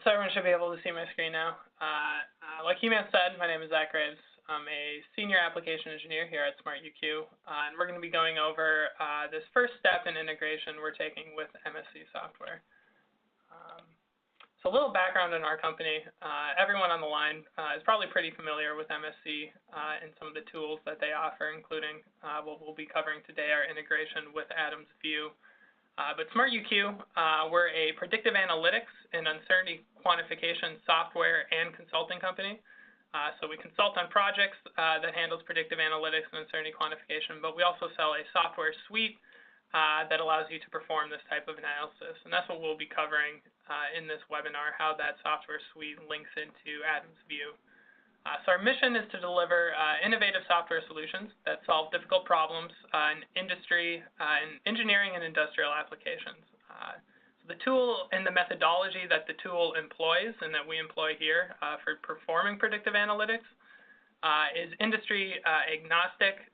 so everyone should be able to see my screen now. Like He-Man said, my name is Zach Graves. I'm a senior application engineer here at SmartUQ, and we're going to be going over this first step in integration we're taking with MSC software. So a little background on our company. Everyone on the line is probably pretty familiar with MSC and some of the tools that they offer, including what we'll be covering today, our integration with Adam's View. But SmartUQ, we're a predictive analytics and uncertainty quantification software and consulting company. So we consult on projects that handles predictive analytics and uncertainty quantification, but we also sell a software suite that allows you to perform this type of analysis. And that's what we'll be covering in this webinar, how that software suite links into Adam's View. So our mission is to deliver innovative software solutions that solve difficult problems in industry, in engineering and industrial applications. So the tool and the methodology that the tool employs and that we employ here for performing predictive analytics is industry agnostic.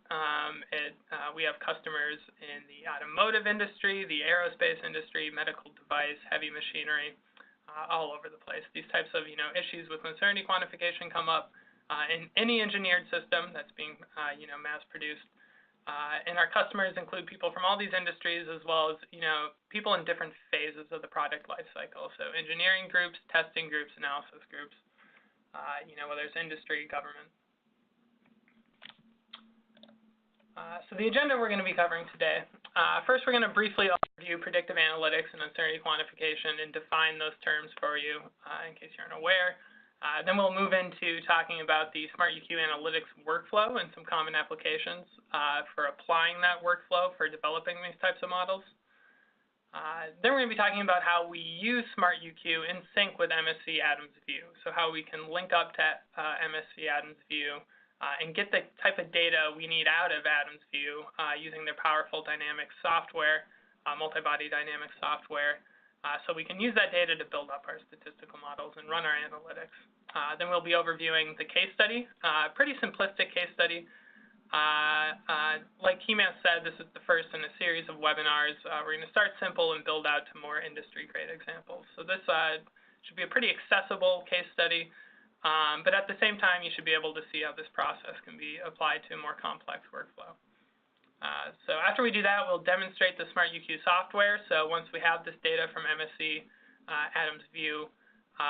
We have customers in the automotive industry, the aerospace industry, medical device, heavy machinery, all over the place. These types of issues with uncertainty quantification come up in any engineered system that's being mass produced. And our customers include people from all these industries, as well as people in different phases of the product life cycle. So engineering groups, testing groups, analysis groups, whether it's industry, government. So the agenda we're going to be covering today. First, we're going to briefly overview predictive analytics and uncertainty quantification and define those terms for you in case you're unaware. Then we'll move into talking about the SmartUQ analytics workflow and some common applications for applying that workflow for developing these types of models. Then we're going to be talking about how we use SmartUQ in sync with MSC Adam's View. So how we can link up to MSC Adam's View and get the type of data we need out of Adam's View using their powerful dynamic software, multi-body dynamic software, so we can use that data to build up our statistical models and run our analytics. Then we'll be overviewing the case study, pretty simplistic case study. Like He-Man said, this is the first in a series of webinars. We're going to start simple and build out to more industry-grade examples. So this should be a pretty accessible case study. But at the same time, you should be able to see how this process can be applied to a more complex workflow. So after we do that, we'll demonstrate the SmartUQ software. So once we have this data from MSC Adam's View,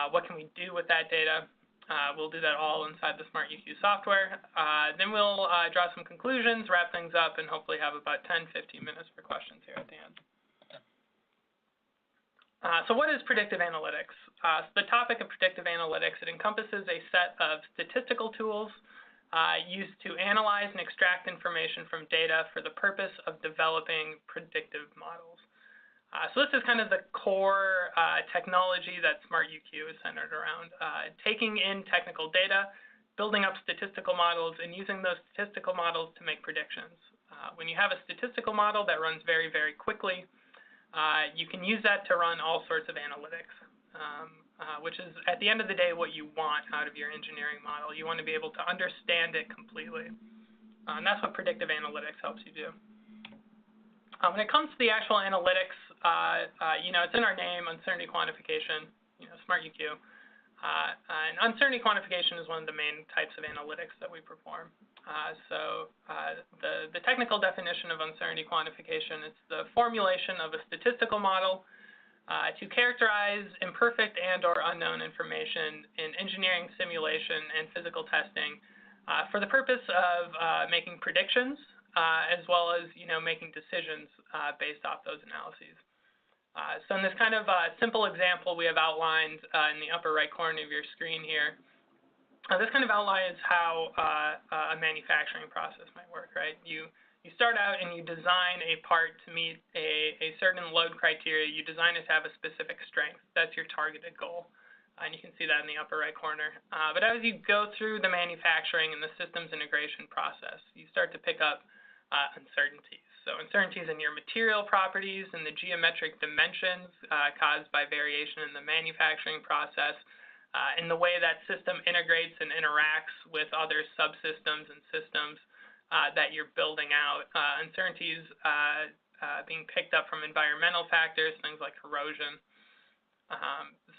what can we do with that data? We'll do that all inside the SmartUQ software. Then we'll draw some conclusions, wrap things up, and hopefully have about 10-15 minutes for questions here at the end. So what is predictive analytics? So the topic of predictive analytics, it encompasses a set of statistical tools used to analyze and extract information from data for the purpose of developing predictive models. So this is kind of the core technology that SmartUQ is centered around, taking in technical data, building up statistical models, and using those statistical models to make predictions. When you have a statistical model that runs very, very quickly, you can use that to run all sorts of analytics, which is, at the end of the day, what you want out of your engineering model. You want to be able to understand it completely. And that's what predictive analytics helps you do. When it comes to the actual analytics, it's in our name, uncertainty quantification, SmartUQ. And uncertainty quantification is one of the main types of analytics that we perform. The technical definition of uncertainty quantification is the formulation of a statistical model to characterize imperfect and/or unknown information in engineering, simulation, and physical testing for the purpose of making predictions as well as making decisions based off those analyses. So in this kind of simple example we have outlined in the upper right corner of your screen here, this kind of outlines how a manufacturing process might work, right? You start out and you design a part to meet a certain load criteria. You design it to have a specific strength. That's your targeted goal. And you can see that in the upper right corner. But as you go through the manufacturing and the systems integration process, you start to pick up uncertainties. So uncertainties in your material properties and the geometric dimensions caused by variation in the manufacturing process, in the way that system integrates and interacts with other subsystems and systems that you're building out, uncertainties being picked up from environmental factors, things like corrosion.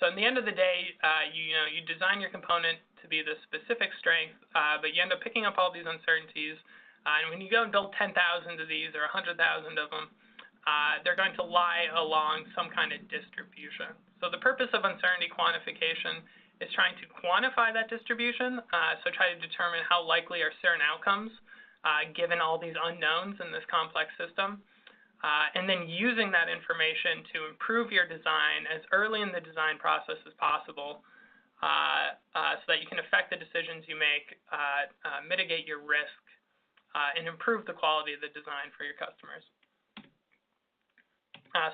So in the end of the day, you design your component to be the specific strength, but you end up picking up all these uncertainties. And when you go and build 10,000 of these or 100,000 of them, they're going to lie along some kind of distribution. So the purpose of uncertainty quantification is trying to quantify that distribution, so try to determine how likely are certain outcomes given all these unknowns in this complex system. And then using that information to improve your design as early in the design process as possible so that you can affect the decisions you make, mitigate your risk, and improve the quality of the design for your customers.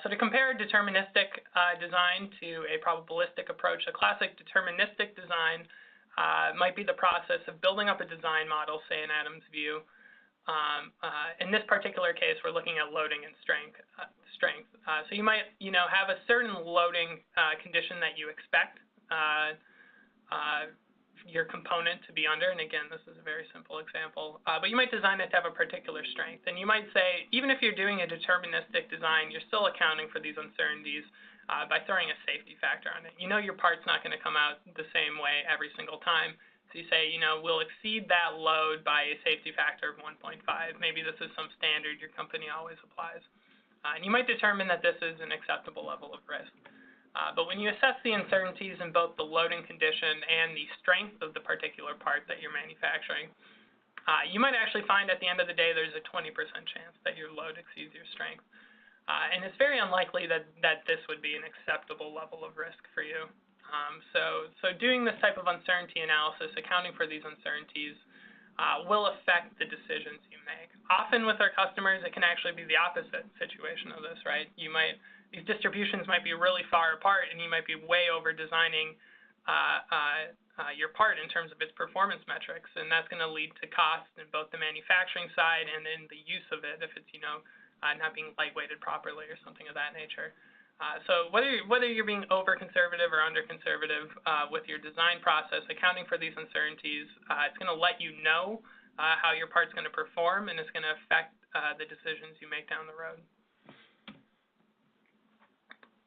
So to compare a deterministic design to a probabilistic approach, a classic deterministic design might be the process of building up a design model, say in Adam's view. In this particular case, we're looking at loading and strength. So you might, have a certain loading condition that you expect your component to be under, and again, this is a very simple example, but you might design it to have a particular strength. And you might say, even if you're doing a deterministic design, you're still accounting for these uncertainties by throwing a safety factor on it. Your part's not going to come out the same way every single time. So you say, we'll exceed that load by a safety factor of 1.5. Maybe this is some standard your company always applies. And you might determine that this is an acceptable level of risk. But when you assess the uncertainties in both the loading condition and the strength of the particular part that you're manufacturing, you might actually find at the end of the day there's a 20% chance that your load exceeds your strength. And it's very unlikely that this would be an acceptable level of risk for you. So doing this type of uncertainty analysis, accounting for these uncertainties, will affect the decisions you make. Often with our customers, it can actually be the opposite situation of this, right? These distributions might be really far apart, and you might be way over designing your part in terms of its performance metrics, and that's going to lead to cost in both the manufacturing side and in the use of it if it's not being lightweighted properly or something of that nature. So whether you're being over conservative or under conservative with your design process, accounting for these uncertainties, it's going to let you know how your part's going to perform, and it's going to affect the decisions you make down the road.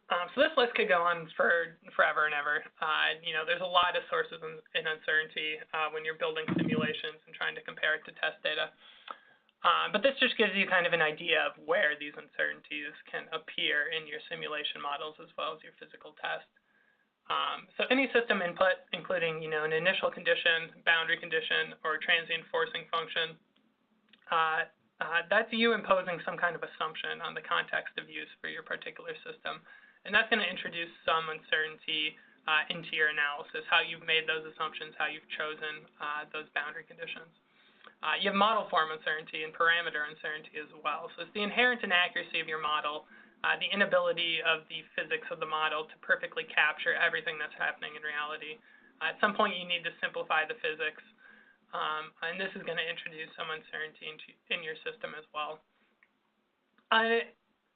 So this list could go on for forever and ever. There's a lot of sources in uncertainty when you're building simulations and trying to compare it to test data. But this just gives you kind of an idea of where these uncertainties can appear in your simulation models as well as your physical test. So any system input, including an initial condition, boundary condition, or transient forcing function, that's you imposing some kind of assumption on the context of use for your particular system. And that's going to introduce some uncertainty into your analysis, how you've made those assumptions, how you've chosen those boundary conditions. You have model form uncertainty and parameter uncertainty as well. So it's the inherent inaccuracy of your model, the inability of the physics of the model to perfectly capture everything that's happening in reality. At some point, you need to simplify the physics, and this is going to introduce some uncertainty in your system as well.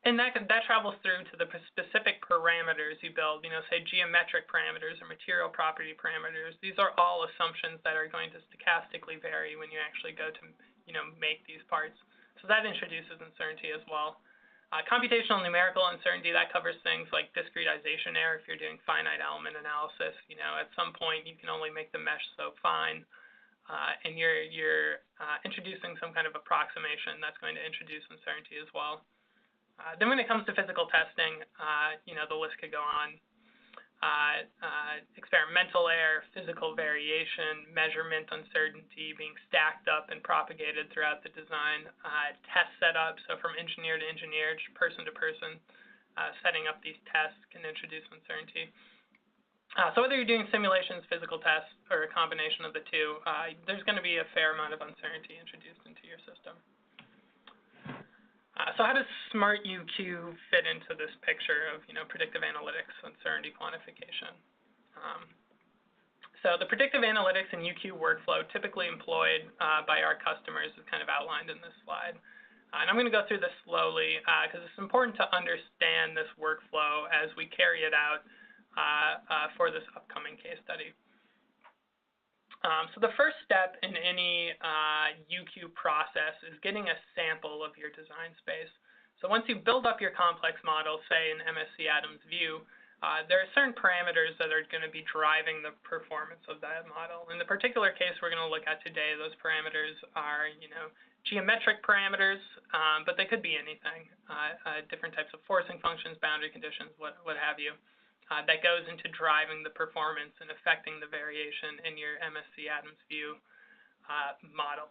And that travels through to the specific parameters you build, say geometric parameters or material property parameters. These are all assumptions that are going to stochastically vary when you actually go to, make these parts. So that introduces uncertainty as well. Computational numerical uncertainty, that covers things like discretization error if you're doing finite element analysis. At some point you can only make the mesh so fine, and you're introducing some kind of approximation that's going to introduce uncertainty as well. Then when it comes to physical testing, the list could go on. Experimental error, physical variation, measurement uncertainty being stacked up and propagated throughout the design, test setup, so from engineer to engineer, person to person, setting up these tests can introduce uncertainty. So whether you're doing simulations, physical tests, or a combination of the two, there's going to be a fair amount of uncertainty introduced into your system. So how does SmartUQ fit into this picture of, predictive analytics, uncertainty quantification? So the predictive analytics and UQ workflow typically employed by our customers is kind of outlined in this slide. And I'm going to go through this slowly because it's important to understand this workflow as we carry it out for this upcoming case study. So the first step in any UQ process is getting a sample of your design space. So once you build up your complex model, say in MSc Adam's view, there are certain parameters that are going to be driving the performance of that model. In the particular case we're going to look at today, those parameters are, geometric parameters, but they could be anything, different types of forcing functions, boundary conditions, what have you, that goes into driving the performance and affecting the variation in your MSC Adams view model.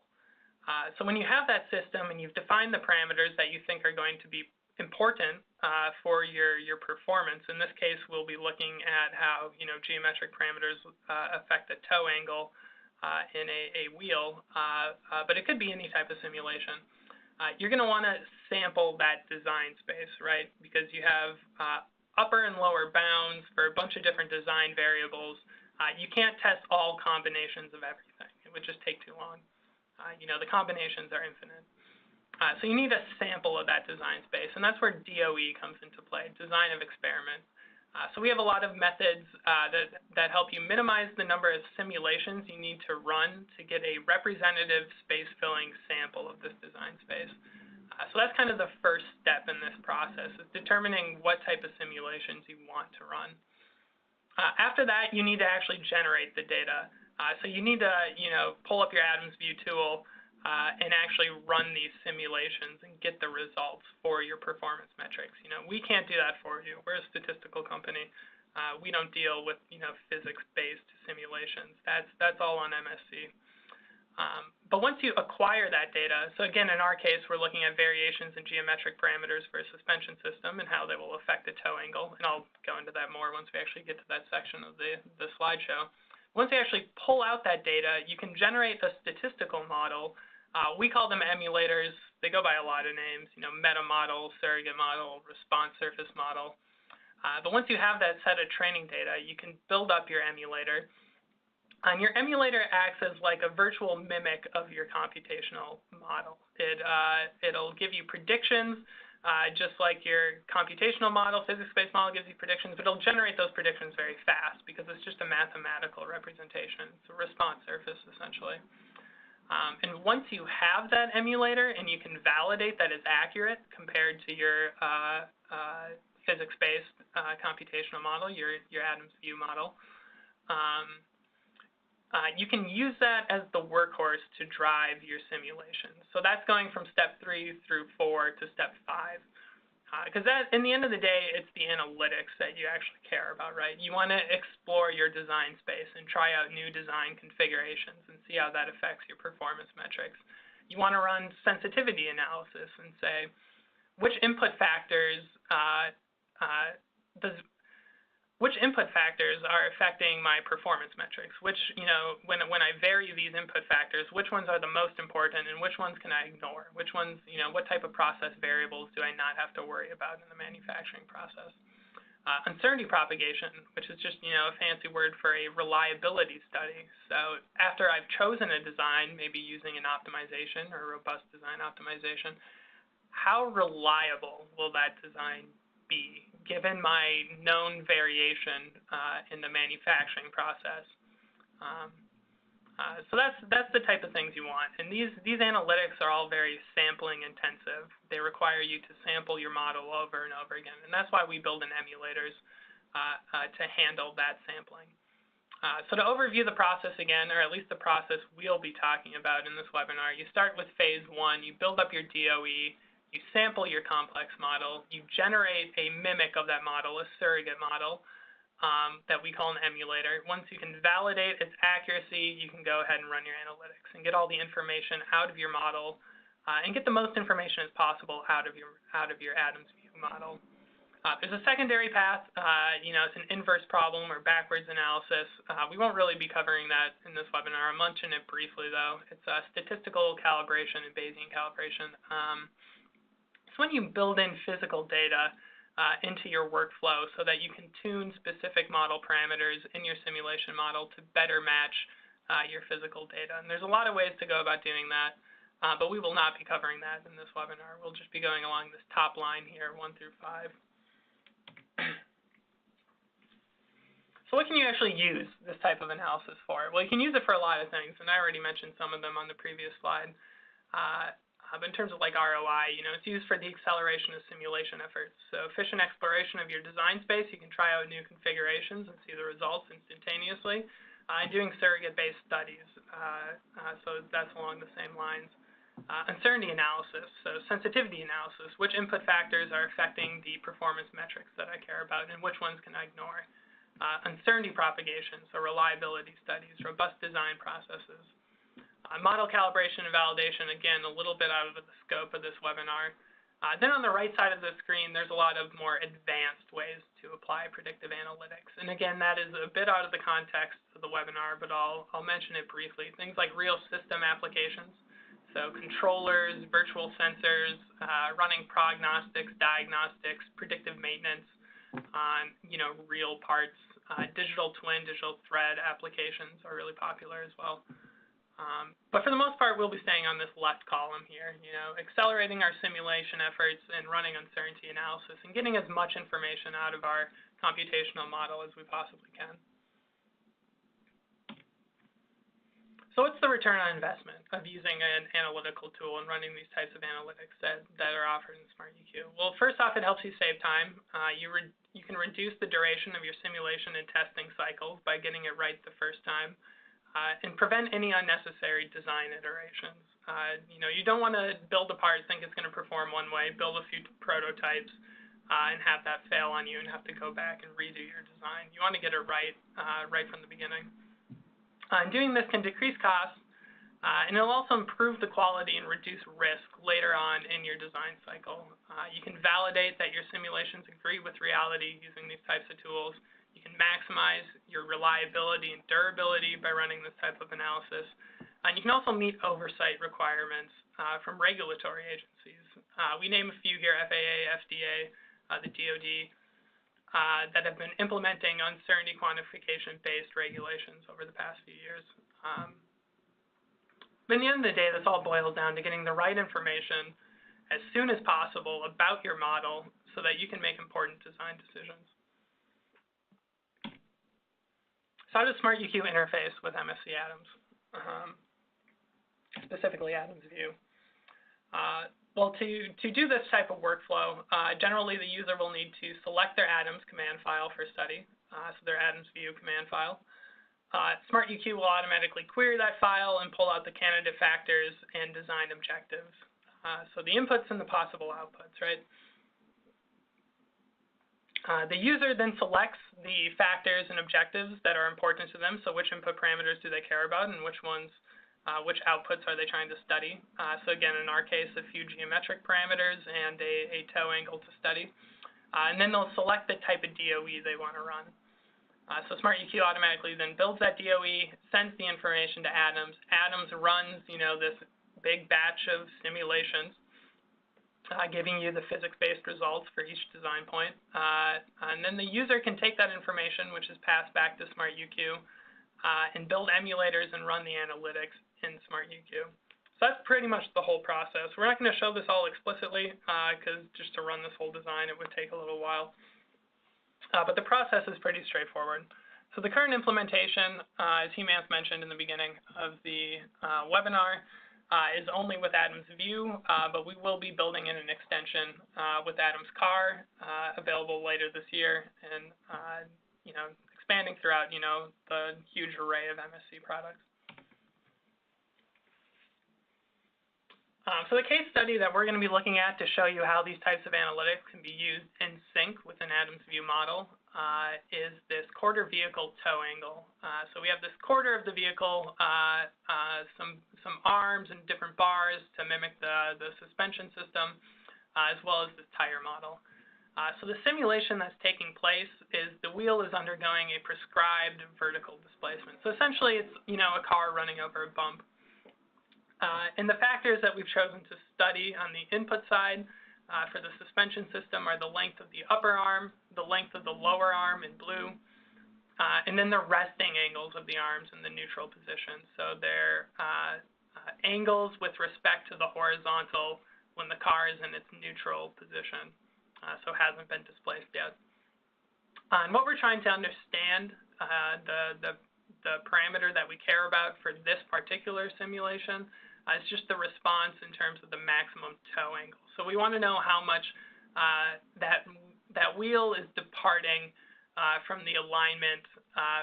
So when you have that system and you've defined the parameters that you think are going to be important for your performance. In this case, we'll be looking at how geometric parameters affect the toe angle in a wheel, but it could be any type of simulation. You're going to want to sample that design space, right? Because you have upper and lower bounds for a bunch of different design variables. You can't test all combinations of everything. It would just take too long. The combinations are infinite. So you need a sample of that design space, and that's where DOE comes into play, design of experiment. So we have a lot of methods that help you minimize the number of simulations you need to run to get a representative space-filling sample of this design space. So that's kind of the first step in this process, is determining what type of simulations you want to run. After that, you need to actually generate the data. So you need to, pull up your Adams View tool, and actually run these simulations and get the results for your performance metrics. We can't do that for you. We're a statistical company. We don't deal with, physics-based simulations. That's all on MSC. But once you acquire that data, so again, in our case, we're looking at variations in geometric parameters for a suspension system and how they will affect the toe angle. And I'll go into that more once we actually get to that section of the slideshow. Once you actually pull out that data, you can generate a statistical model. We call them emulators. They go by a lot of names, meta model, surrogate model, response surface model. But once you have that set of training data, you can build up your emulator. And your emulator acts as like a virtual mimic of your computational model. It'll give you predictions, just like your computational model, physics-based model gives you predictions, but it'll generate those predictions very fast because it's just a mathematical representation. It's a response surface, essentially. And once you have that emulator and you can validate that it's accurate compared to your physics-based computational model, your Adams View model, you can use that as the workhorse to drive your simulation. So that's going from step 3 through 4 to step 5. Because in the end of the day, it's the analytics that you actually care about, right? You want to explore your design space and try out new design configurations and see how that affects your performance metrics. You want to run sensitivity analysis and say, which input factors are affecting my performance metrics? Which, when I vary these input factors, which ones are the most important and which ones can I ignore? Which ones, what type of process variables do I not have to worry about in the manufacturing process? Uncertainty propagation, which is just, a fancy word for a reliability study. So after I've chosen a design, maybe using an optimization or robust design optimization, how reliable will that design be given my known variation in the manufacturing process? So that's the type of things you want. And these analytics are all very sampling intensive. They require you to sample your model over and over again. And that's why we build in emulators to handle that sampling. So to overview the process again, or at least the process we'll be talking about in this webinar, you start with phase 1. You build up your DOE. You sample your complex model. You generate a mimic of that model, a surrogate model, that we call an emulator. Once you can validate its accuracy, you can go ahead and run your analytics and get all the information out of your model and get the most information as possible out of your Adams View model. There's a secondary path. It's an inverse problem or backwards analysis. We won't really be covering that in this webinar. I'll mention it briefly, though. It's statistical calibration and Bayesian calibration. So when you build in physical data into your workflow so that you can tune specific model parameters in your simulation model to better match your physical data. And there's a lot of ways to go about doing that, but we will not be covering that in this webinar. We'll just be going along this top line here, 1 through 5. So what can you actually use this type of analysis for? Well, you can use it for a lot of things, and I already mentioned some of them on the previous slide. But in terms of like ROI, it's used for the acceleration of simulation efforts. So efficient exploration of your design space, you can try out new configurations and see the results instantaneously. And doing surrogate-based studies, so that's along the same lines. Uncertainty analysis, so sensitivity analysis, which input factors are affecting the performance metrics that I care about and which ones can I ignore. Uncertainty propagation, so reliability studies, robust design processes. Model calibration and validation, again, a little bit out of the scope of this webinar. Then on the right side of the screen, there's a lot of more advanced ways to apply predictive analytics. And again, that is a bit out of the context of the webinar, but I'll mention it briefly. Things like real system applications. So controllers, virtual sensors, running prognostics, diagnostics, predictive maintenance on, real parts. Digital twin, digital thread applications are really popular as well. But for the most part, we'll be staying on this left column here, accelerating our simulation efforts and running uncertainty analysis and getting as much information out of our computational model as we possibly can. So what's the return on investment of using an analytical tool and running these types of analytics that are offered in SmartUQ? Well, first off, it helps you save time. You can reduce the duration of your simulation and testing cycles by getting it right the first time, and prevent any unnecessary design iterations. You don't want to build a part, think it's going to perform one way, build a few prototypes, and have that fail on you and have to go back and redo your design. You want to get it right from the beginning. Doing this can decrease costs, and it'll also improve the quality and reduce risk later on in your design cycle. You can validate that your simulations agree with reality using these types of tools. You can maximize your reliability and durability by running this type of analysis. And you can also meet oversight requirements from regulatory agencies. We name a few here: FAA, FDA, the DoD. That have been implementing uncertainty quantification-based regulations over the past few years. But in the end of the day, this all boils down to getting the right information as soon as possible about your model so that you can make important design decisions. So how does SmartUQ interface with MSC Adams, specifically Adams View? Well, to do this type of workflow, generally the user will need to select their Adams command file for study, so their Adams View command file. SmartUQ will automatically query that file and pull out the candidate factors and design objectives. So the inputs and the possible outputs, right? The user then selects the factors and objectives that are important to them, so which input parameters do they care about and which outputs are they trying to study. So again, in our case, a few geometric parameters and a toe angle to study. And then they'll select the type of DOE they want to run. So SmartUQ automatically then builds that DOE, sends the information to Adams. Adams runs, this big batch of simulations, giving you the physics-based results for each design point. And then the user can take that information, which is passed back to SmartUQ, and build emulators and run the analytics in SmartUQ. So that's pretty much the whole process. We're not going to show this all explicitly, because just to run this whole design, it would take a little while. But the process is pretty straightforward. So the current implementation, as Hemant mentioned in the beginning of the webinar, is only with Adams View, but we will be building in an extension with Adams Car, available later this year, and expanding throughout the huge array of MSC products. So the case study that we're going to be looking at to show you how these types of analytics can be used in sync with an Adams View model is this quarter vehicle toe angle. So we have this quarter of the vehicle, some arms and different bars to mimic the suspension system, as well as this tire model. So the simulation that's taking place is the wheel is undergoing a prescribed vertical displacement. So essentially it's a car running over a bump. And the factors that we've chosen to study on the input side for the suspension system are the length of the upper arm, the length of the lower arm in blue, and then the resting angles of the arms in the neutral position. So they're angles with respect to the horizontal when the car is in its neutral position, so hasn't been displaced yet. And what we're trying to understand, the parameter that we care about for this particular simulation It's just the response in terms of the maximum toe angle. So we want to know how much that wheel is departing from the alignment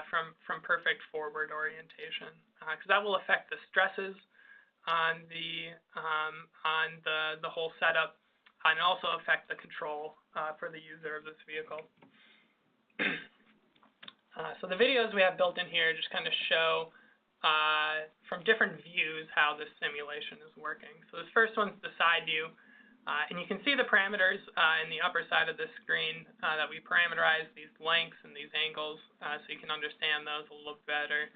from perfect forward orientation, because that will affect the stresses on the whole setup, and also affect the control for the user of this vehicle. So the videos we have built in here just kind of show from different views how this simulation is working. So this first one's the side view, and you can see the parameters in the upper side of the screen that we parameterize, these lengths and these angles, so you can understand those a little better.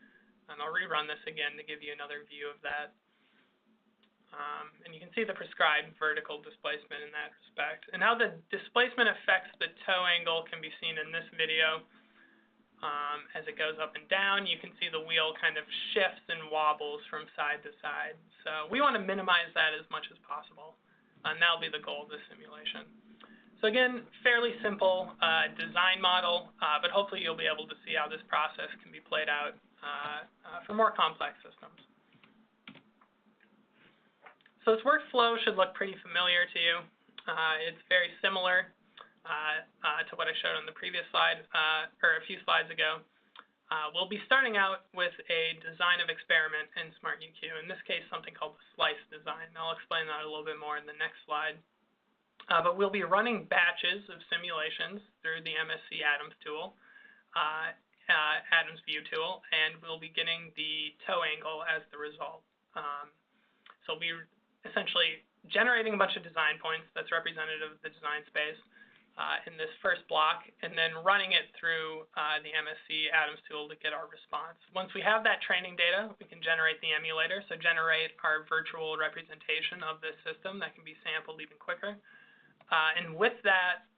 And I'll rerun this again to give you another view of that. And you can see the prescribed vertical displacement in that respect. And how the displacement affects the toe angle can be seen in this video. As it goes up and down, you can see the wheel kind of shifts and wobbles from side to side. So we want to minimize that as much as possible. And that'll be the goal of this simulation. So again, fairly simple design model, but hopefully you'll be able to see how this process can be played out for more complex systems. So this workflow should look pretty familiar to you. It's very similar to what I showed on the previous slide, or a few slides ago. We'll be starting out with a design of experiment in SmartUQ, in this case something called the slice design. I'll explain that a little bit more in the next slide. But we'll be running batches of simulations through the MSC Atoms tool, Atoms View tool, and we'll be getting the toe angle as the result. So we'll be essentially generating a bunch of design points that's representative of the design space in this first block, and then running it through the MSC Atoms tool to get our response. Once we have that training data, we can generate the emulator, so generate our virtual representation of this system that can be sampled even quicker. And with that,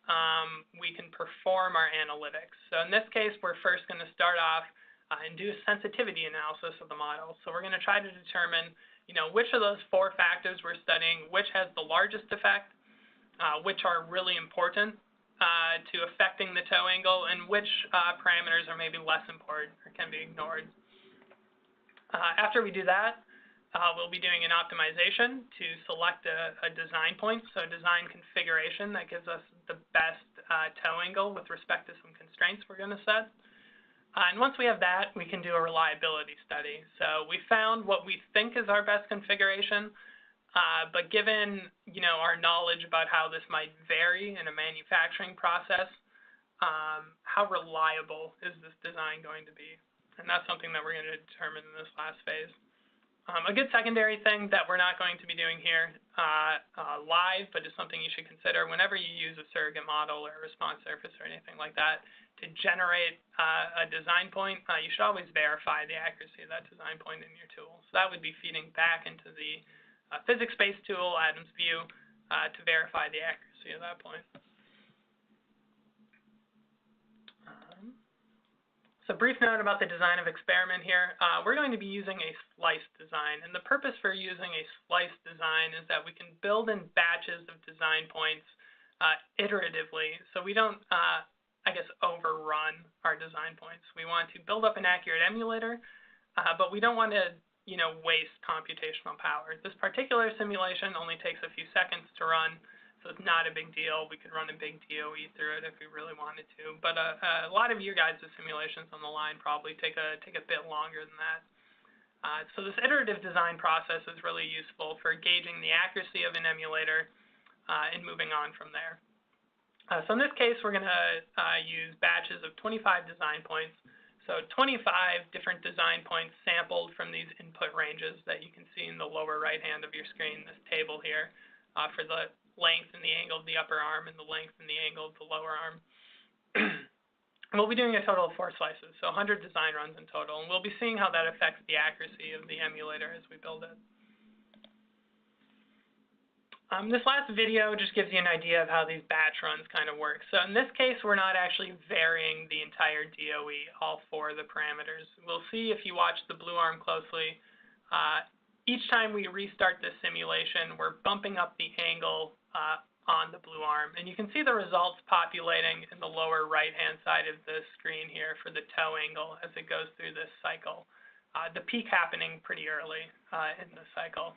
we can perform our analytics. So in this case, we're first going to start off and do a sensitivity analysis of the model. So we're going to try to determine which of those 4 factors we're studying, which has the largest effect, which are really important to affecting the toe angle, and which parameters are maybe less important or can be ignored. After we do that, we'll be doing an optimization to select a design point, so a design configuration that gives us the best toe angle with respect to some constraints we're going to set. And once we have that, we can do a reliability study. So we found what we think is our best configuration, but given our knowledge about how this might vary in a manufacturing process, how reliable is this design going to be? And that's something that we're going to determine in this last phase. A good secondary thing that we're not going to be doing here live, but is something you should consider whenever you use a surrogate model or a response surface or anything like that to generate a design point, you should always verify the accuracy of that design point in your tool. So that would be feeding back into the physics-based tool, Atoms View, to verify the accuracy of that point. So brief note about the design of experiment here. We're going to be using a slice design, and the purpose for using a slice design is that we can build in batches of design points iteratively, so we don't, overrun our design points. We want to build up an accurate emulator, but we don't want to, waste computational power. This particular simulation only takes a few seconds to run, so it's not a big deal. We could run a big DOE through it if we really wanted to, but a lot of your guys' simulations on the line probably take a bit longer than that. So this iterative design process is really useful for gauging the accuracy of an emulator and moving on from there. So in this case, we're going to use batches of 25 design points. So 25 different design points sampled from these input ranges that you can see in the lower right hand of your screen, this table here, for the length and the angle of the upper arm and the length and the angle of the lower arm. And we'll be doing a total of 4 slices, so 100 design runs in total, and we'll be seeing how that affects the accuracy of the emulator as we build it. This last video just gives you an idea of how these batch runs kind of work. So in this case, we're not actually varying the entire DOE, all 4 of the parameters. We'll see if you watch the blue arm closely. Each time we restart this simulation, we're bumping up the angle on the blue arm. And you can see the results populating in the lower right-hand side of the screen here for the toe angle as it goes through this cycle. The peak happening pretty early in the cycle.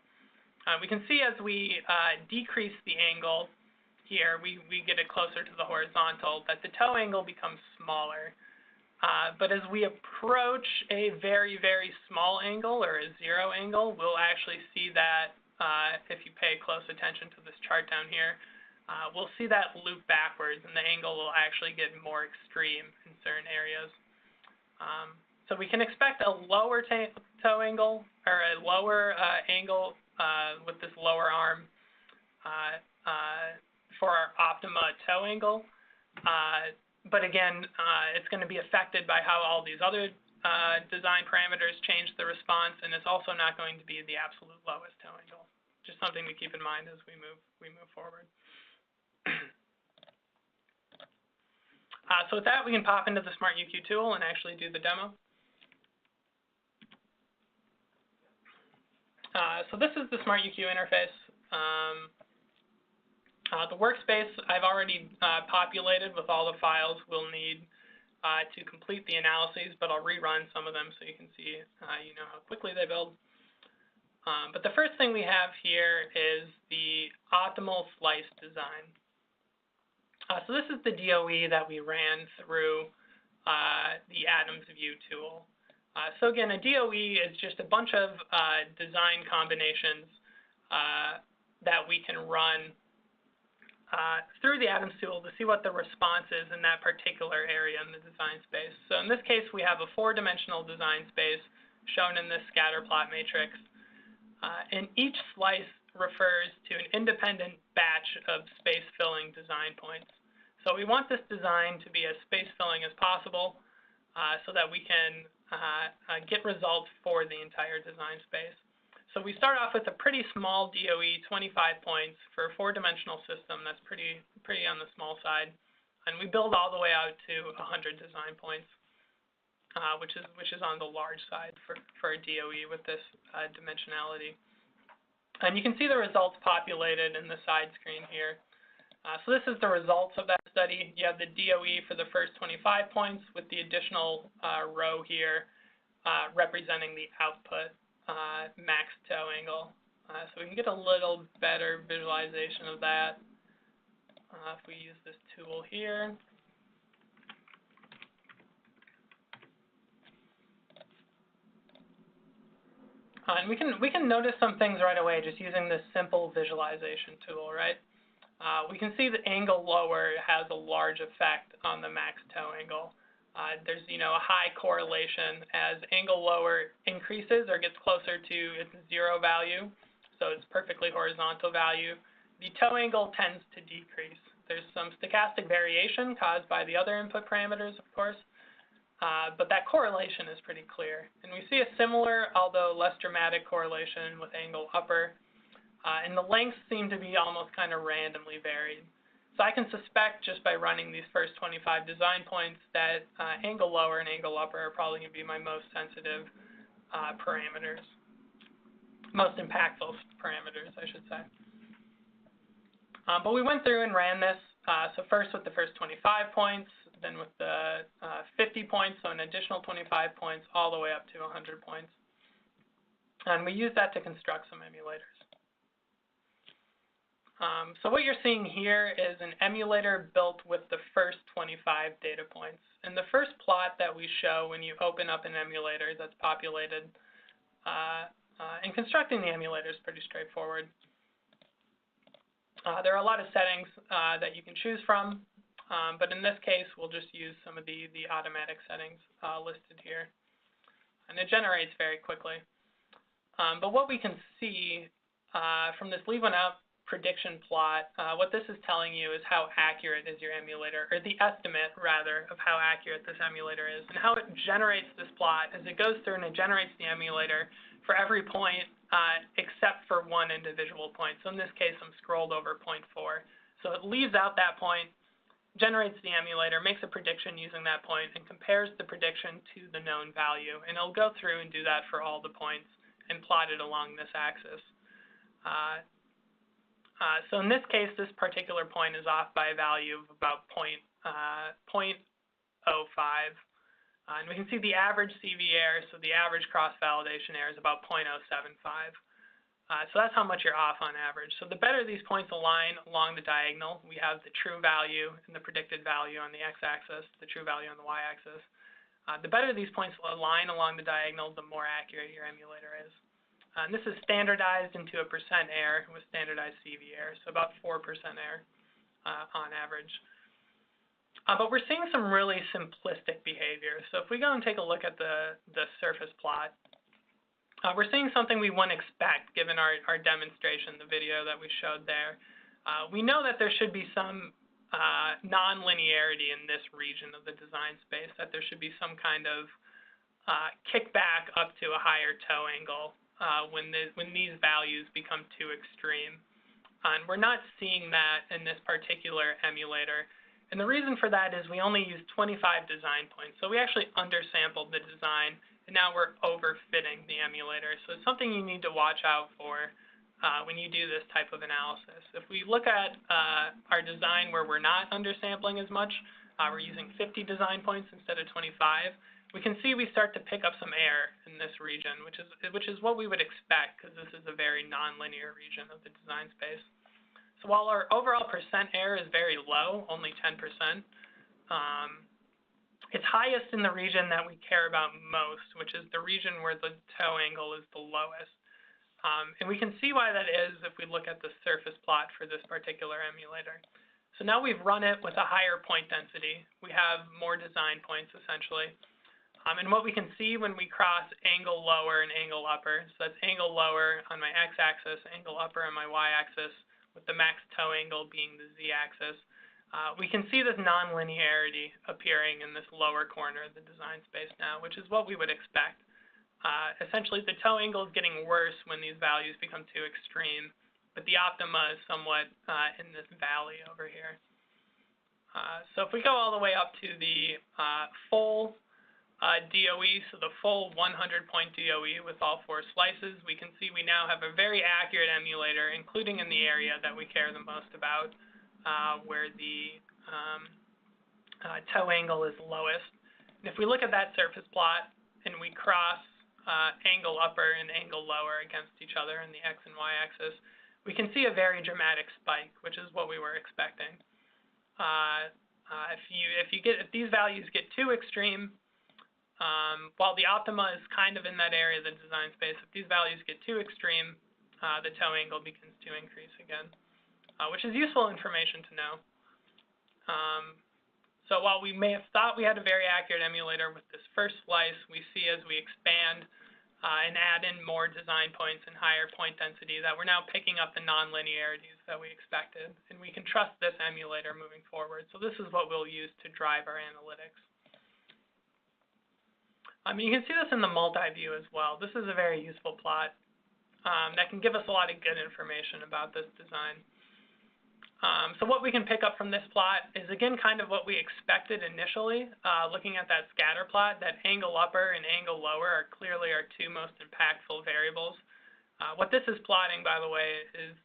We can see as we decrease the angle here, we get it closer to the horizontal, that the toe angle becomes smaller. But as we approach a very, very small angle or a zero angle, we'll actually see that if you pay close attention to this chart down here, we'll see that loop backwards, and the angle will actually get more extreme in certain areas. So we can expect a lower toe angle, or a lower angle with this lower arm for our optima toe angle. But again, it's going to be affected by how all these other design parameters change the response, and it's also not going to be the absolute lowest toe angle. Just something to keep in mind as we move forward. So with that, we can pop into the SmartUQ tool and actually do the demo. So this is the SmartUQ interface. The workspace I've already populated with all the files we'll need to complete the analyses, but I'll rerun some of them so you can see how quickly they build. But the first thing we have here is the optimal slice design. So this is the DOE that we ran through the Adams View tool. So again, a DOE is just a bunch of design combinations that we can run through the Adams tool to see what the response is in that particular area in the design space. So in this case, we have a 4-dimensional design space shown in this scatter plot matrix. And each slice refers to an independent batch of space-filling design points. So we want this design to be as space-filling as possible so that we can get results for the entire design space. So we start off with a pretty small DOE, 25 points for a 4-dimensional system. That's pretty on the small side, and we build all the way out to 100 design points, which is on the large side for a DOE with this dimensionality. And you can see the results populated in the side screen here. So this is the results of that study. You have the DOE for the first 25 points with the additional row here representing the output max toe angle. So we can get a little better visualization of that if we use this tool here. And we can notice some things right away just using this simple visualization tool, right? We can see the angle lower has a large effect on the max toe angle. There's a high correlation as angle lower increases or gets closer to its 0 value, so it's perfectly horizontal value. The toe angle tends to decrease. There's some stochastic variation caused by the other input parameters, of course, but that correlation is pretty clear. And we see a similar, although less dramatic, correlation with angle upper. And the lengths seem to be almost kind of randomly varied. So I can suspect just by running these first 25 design points that angle lower and angle upper are probably going to be my most sensitive parameters, most impactful parameters, I should say. But we went through and ran this. So first with the first 25 points, then with the 50 points, so an additional 25 points, all the way up to 100 points. And we used that to construct some emulators. So what you're seeing here is an emulator built with the first 25 data points. And the first plot that we show when you open up an emulator that's populated, and constructing the emulator is pretty straightforward. There are a lot of settings that you can choose from, but in this case, we'll just use some of the automatic settings listed here. And it generates very quickly. But what we can see from this leave one out prediction plot, what this is telling you is how accurate is your emulator, or the estimate, rather, of how accurate this emulator is, and how it generates this plot as it goes through and it generates the emulator for every point except for one individual point. So in this case, I'm scrolled over 0.4. So it leaves out that point, generates the emulator, makes a prediction using that point, and compares the prediction to the known value. And it'll go through and do that for all the points and plot it along this axis. So in this case, this particular point is off by a value of about 0.05. And we can see the average CV error, so the average cross-validation error is about 0.075. So that's how much you're off on average. So the better these points align along the diagonal, we have the true value and the predicted value on the x-axis, the true value on the y-axis. The better these points align along the diagonal, the more accurate your emulator is. And this is standardized into a percent error with standardized CV error, so about 4% error on average. But we're seeing some really simplistic behavior. So if we go and take a look at the surface plot, we're seeing something we wouldn't expect given our demonstration, the video that we showed there. We know that there should be some non-linearity in this region of the design space, that there should be some kind of kickback up to a higher toe angle when these values become too extreme. And we're not seeing that in this particular emulator. And the reason for that is we only used 25 design points. So we actually undersampled the design, and now we're overfitting the emulator. So it's something you need to watch out for when you do this type of analysis. If we look at our design where we're not undersampling as much, we're using 50 design points instead of 25, we can see we start to pick up some error in this region, which is what we would expect, because this is a very nonlinear region of the design space. So while our overall percent error is very low, only 10%, it's highest in the region that we care about most, which is the region where the toe angle is the lowest. And we can see why that is if we look at the surface plot for this particular emulator. So now we've run it with a higher point density. We have more design points, essentially. And what we can see when we cross angle lower and angle upper, so that's angle lower on my x-axis, angle upper on my y-axis, with the max toe angle being the z-axis, we can see this nonlinearity appearing in this lower corner of the design space now, which is what we would expect. Essentially, the toe angle is getting worse when these values become too extreme, but the optima is somewhat in this valley over here. So if we go all the way up to the full DOE, so the full 100-point DOE with all 4 slices, we can see we now have a very accurate emulator, including in the area that we care the most about, where the toe angle is lowest. And if we look at that surface plot and we cross angle upper and angle lower against each other in the x and y axis, we can see a very dramatic spike, which is what we were expecting. If these values get too extreme, while the optima is kind of in that area of the design space, if these values get too extreme, the toe angle begins to increase again, which is useful information to know. So while we may have thought we had a very accurate emulator with this first slice, we see as we expand and add in more design points and higher point density that we're now picking up the nonlinearities that we expected, and we can trust this emulator moving forward. So this is what we'll use to drive our analytics. You can see this in the multi-view as well. This is a very useful plot that can give us a lot of good information about this design. So what we can pick up from this plot is, again, kind of what we expected initially, looking at that scatter plot, that angle upper and angle lower are clearly our 2 most impactful variables. What this is plotting, by the way, is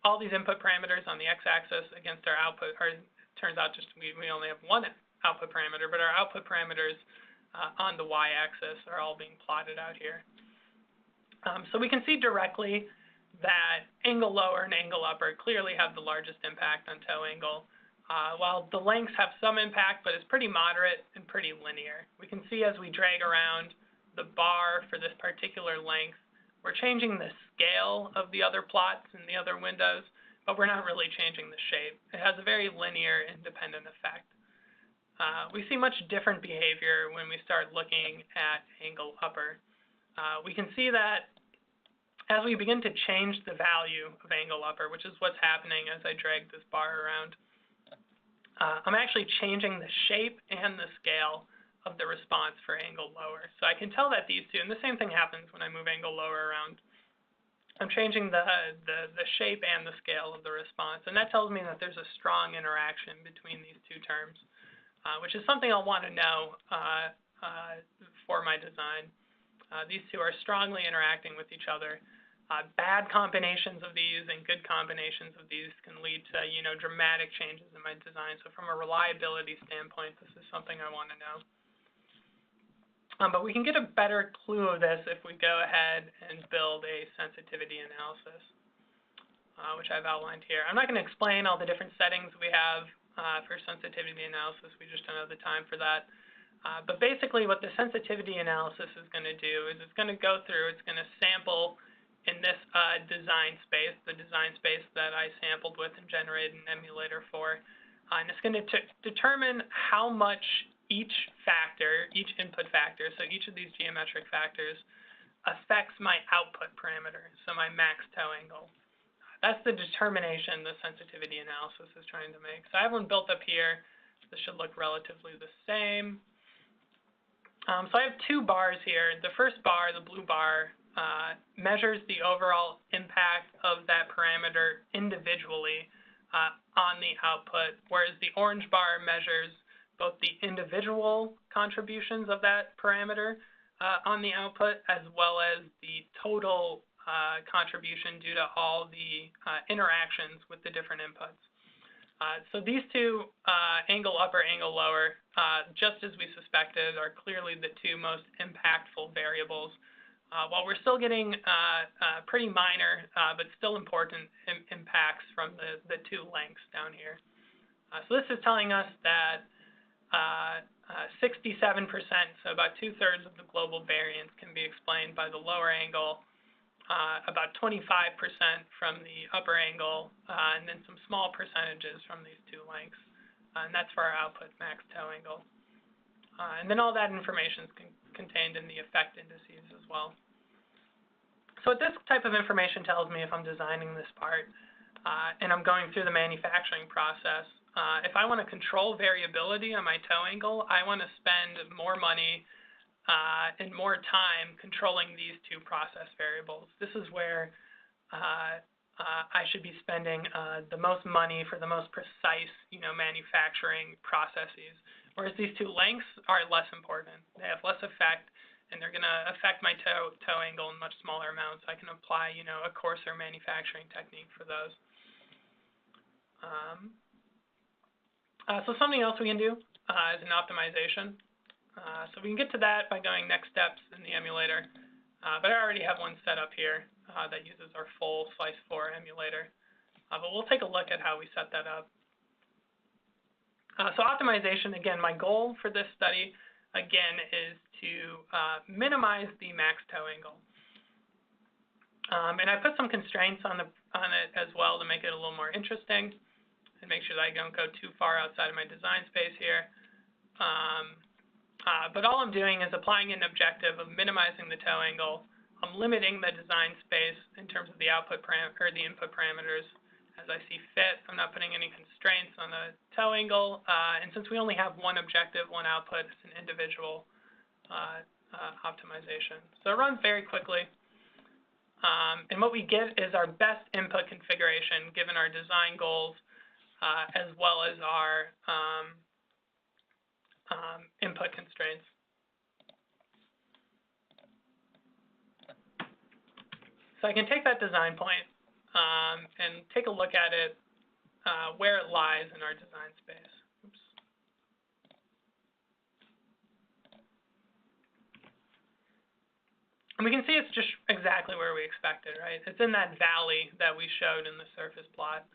all these input parameters on the x-axis against our output, or it turns out just we only have 1 output parameter, but our output parameters on the y-axis are all being plotted out here. So we can see directly that angle lower and angle upper clearly have the largest impact on toe angle, while the lengths have some impact, but it's pretty moderate and pretty linear. We can see as we drag around the bar for this particular length, we're changing the scale of the other plots in the other windows, but we're not really changing the shape. It has a very linear, independent effect. We see much different behavior when we start looking at angle upper. We can see that as we begin to change the value of angle upper, which is what's happening as I drag this bar around, I'm actually changing the shape and the scale of the response for angle lower. So I can tell that these two, and the same thing happens when I move angle lower around. I'm changing the shape and the scale of the response, and that tells me that there's a strong interaction between these 2 terms, which is something I'll want to know for my design. These 2 are strongly interacting with each other. Bad combinations of these and good combinations of these can lead to, dramatic changes in my design. So from a reliability standpoint, this is something I want to know. But we can get a better clue of this if we go ahead and build a sensitivity analysis, which I've outlined here. I'm not going to explain all the different settings we have for sensitivity analysis. We just don't have the time for that. But basically what the sensitivity analysis is going to do is it's going to go through, it's going to sample in this design space, the design space that I sampled with and generated an emulator for. And it's going to determine how much each factor, each input factor, so each of these geometric factors affects my output parameter, so my max toe angle. That's the determination the sensitivity analysis is trying to make. So I have one built up here. This should look relatively the same. So I have two bars here. The first bar, the blue bar, measures the overall impact of that parameter individually on the output, whereas the orange bar measures both the individual contributions of that parameter on the output, as well as the total contribution due to all the interactions with the different inputs. So these two, angle upper, angle lower, just as we suspected, are clearly the two most impactful variables. While we're still getting pretty minor, but still important impacts from the two lengths down here. So this is telling us that 67%, so about 2/3 of the global variance, can be explained by the lower angle, about 25% from the upper angle, and then some small percentages from these two lengths. And that's for our output max toe angle. And then all that information is contained in the effect indices as well. So what this type of information tells me if I'm designing this part and I'm going through the manufacturing process, if I want to control variability on my toe angle, I want to spend more money and more time controlling these two process variables. This is where I should be spending the most money for the most precise, manufacturing processes. Whereas these two lengths are less important. They have less effect, and they're going to affect my toe angle in much smaller amounts. I can apply, a coarser manufacturing technique for those. So something else we can do is an optimization. So we can get to that by going next steps in the emulator. But I already have one set up here that uses our full Slice 4 emulator. But we'll take a look at how we set that up. So optimization, again, my goal for this study, again, is to minimize the max toe angle. And I put some constraints on it as well to make it a little more interesting and make sure that I don't go too far outside of my design space here. But all I'm doing is applying an objective of minimizing the toe angle. I'm limiting the design space in terms of the output parameter, or the input parameters as I see fit. I'm not putting any constraints on the toe angle. And since we only have one objective, one output, it's an individual optimization. So it runs very quickly. And what we get is our best input configuration given our design goals, as well as our input constraints. So I can take that design point and take a look at it where it lies in our design space. Oops. And we can see it's just exactly where we expected, right? It's in that valley that we showed in the surface plot.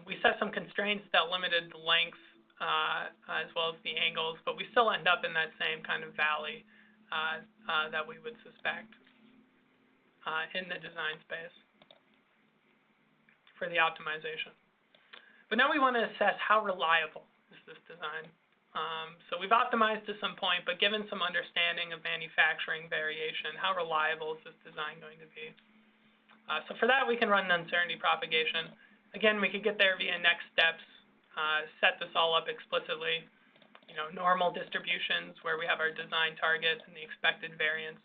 We set some constraints that limited the length as well as the angles, but we still end up in that same kind of valley that we would suspect in the design space for the optimization. But now we want to assess how reliable is this design. So we've optimized to some point, but given some understanding of manufacturing variation, how reliable is this design going to be? So for that, we can run an uncertainty propagation. Again, we could get there via next steps, set this all up explicitly, normal distributions where we have our design target and the expected variance.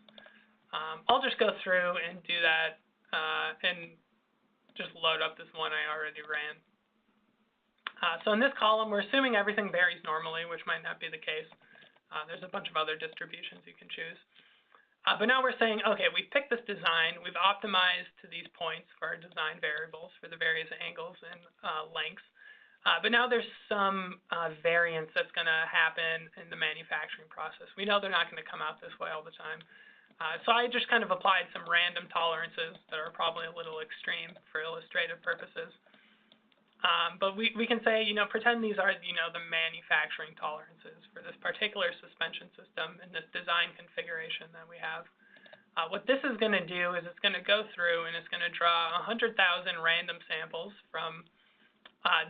I'll just go through and do that and just load up this one I already ran. So in this column, we're assuming everything varies normally, which might not be the case. There's a bunch of other distributions you can choose. But now we're saying, okay, we've picked this design. We've optimized to these points for our design variables for the various angles and lengths. But now there's some variance that's going to happen in the manufacturing process. We know they're not going to come out this way all the time. So I just kind of applied some random tolerances that are probably a little extreme for illustrative purposes. But we can say, pretend these are, the manufacturing tolerances for this particular suspension system in this design configuration that we have. What this is going to do is it's going to go through and it's going to draw 100,000 random samples from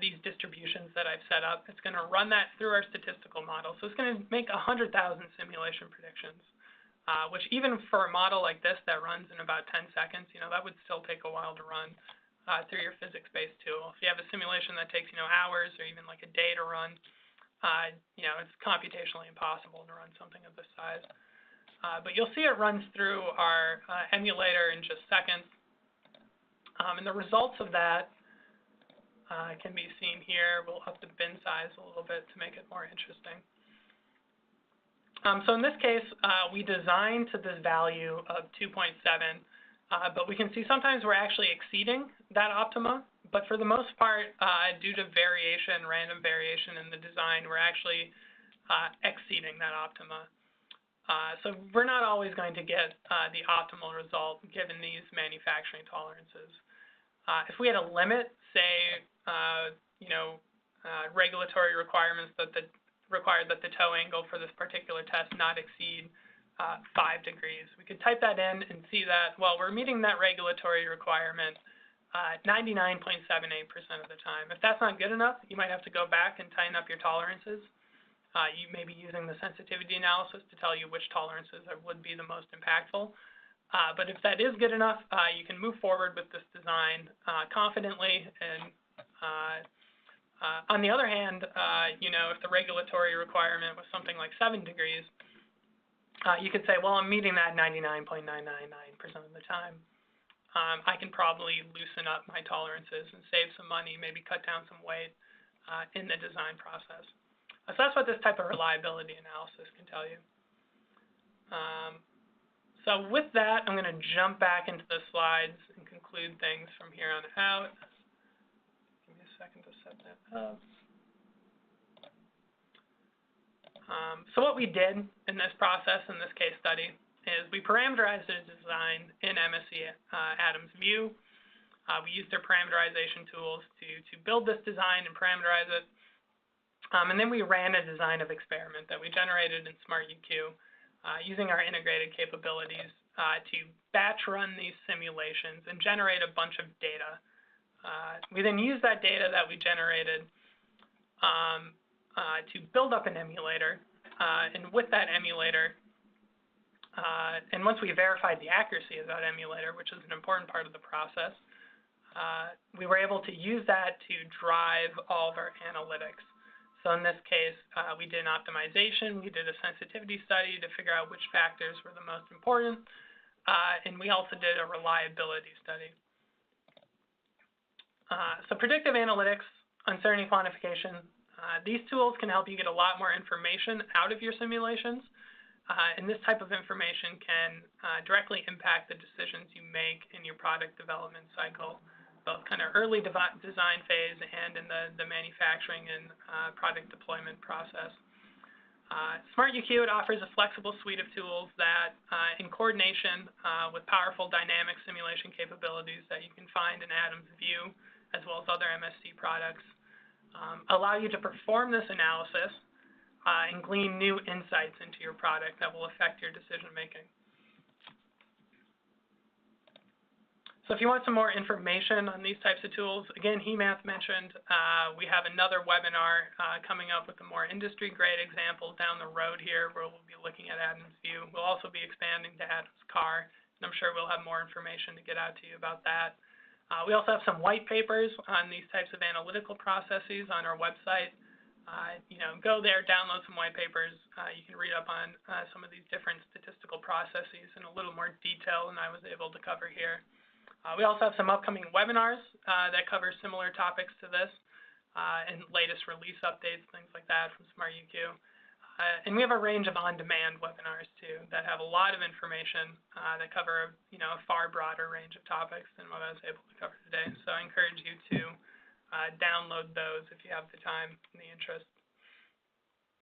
these distributions that I've set up. It's going to run that through our statistical model. So it's going to make 100,000 simulation predictions, which even for a model like this that runs in about 10 seconds, that would still take a while to run through your physics-based tool. If you have a simulation that takes, hours or even like a day to run, it's computationally impossible to run something of this size. But you'll see it runs through our emulator in just seconds. And the results of that can be seen here. We'll up the bin size a little bit to make it more interesting. So in this case, we designed to this value of 2.7, but we can see sometimes we're actually exceeding that optima. But for the most part, due to variation, random variation in the design, we're actually exceeding that optima. So we're not always going to get the optimal result given these manufacturing tolerances. If we had a limit, say, regulatory requirements that required that the toe angle for this particular test not exceed 5 degrees, we could type that in and see that, well, we're meeting that regulatory requirement 99.78% of the time. If that's not good enough, you might have to go back and tighten up your tolerances. You may be using the sensitivity analysis to tell you which tolerances would be the most impactful. But if that is good enough, you can move forward with this design confidently. And on the other hand, if the regulatory requirement was something like 7 degrees, you could say, well, I'm meeting that 99.999% of the time. I can probably loosen up my tolerances and save some money, maybe cut down some weight in the design process. So that's what this type of reliability analysis can tell you. So with that, I'm going to jump back into the slides and conclude things from here on out. Give me a second to set that up. So what we did in this process, in this case study, is we parameterized the design in MSC Adams View. We used their parameterization tools to build this design and parameterize it. And then we ran a design of experiment that we generated in SmartUQ using our integrated capabilities to batch run these simulations and generate a bunch of data. We then use that data that we generated to build up an emulator. And with that emulator, and once we verified the accuracy of that emulator, which is an important part of the process, we were able to use that to drive all of our analytics. So in this case, we did an optimization, we did a sensitivity study to figure out which factors were the most important, and we also did a reliability study. So predictive analytics, uncertainty quantification, these tools can help you get a lot more information out of your simulations, and this type of information can directly impact the decisions you make in your product development cycle, both kind of early design phase and in the manufacturing and product deployment process. SmartUQ, it offers a flexible suite of tools that, in coordination with powerful dynamic simulation capabilities that you can find in Adams View, as well as other MSC products, allow you to perform this analysis and glean new insights into your product that will affect your decision making. So if you want some more information on these types of tools, again, Hemath mentioned we have another webinar coming up with a more industry-grade example down the road here where we'll be looking at Adams View. We'll also be expanding to Adams Car, and I'm sure we'll have more information to get out to you about that. We also have some white papers on these types of analytical processes on our website. Go there, download some white papers. You can read up on some of these different statistical processes in a little more detail than I was able to cover here. We also have some upcoming webinars that cover similar topics to this and latest release updates, things like that from SmartUQ. And we have a range of on-demand webinars too that have a lot of information that cover a far broader range of topics than what I was able to cover today. So I encourage you to download those if you have the time and the interest.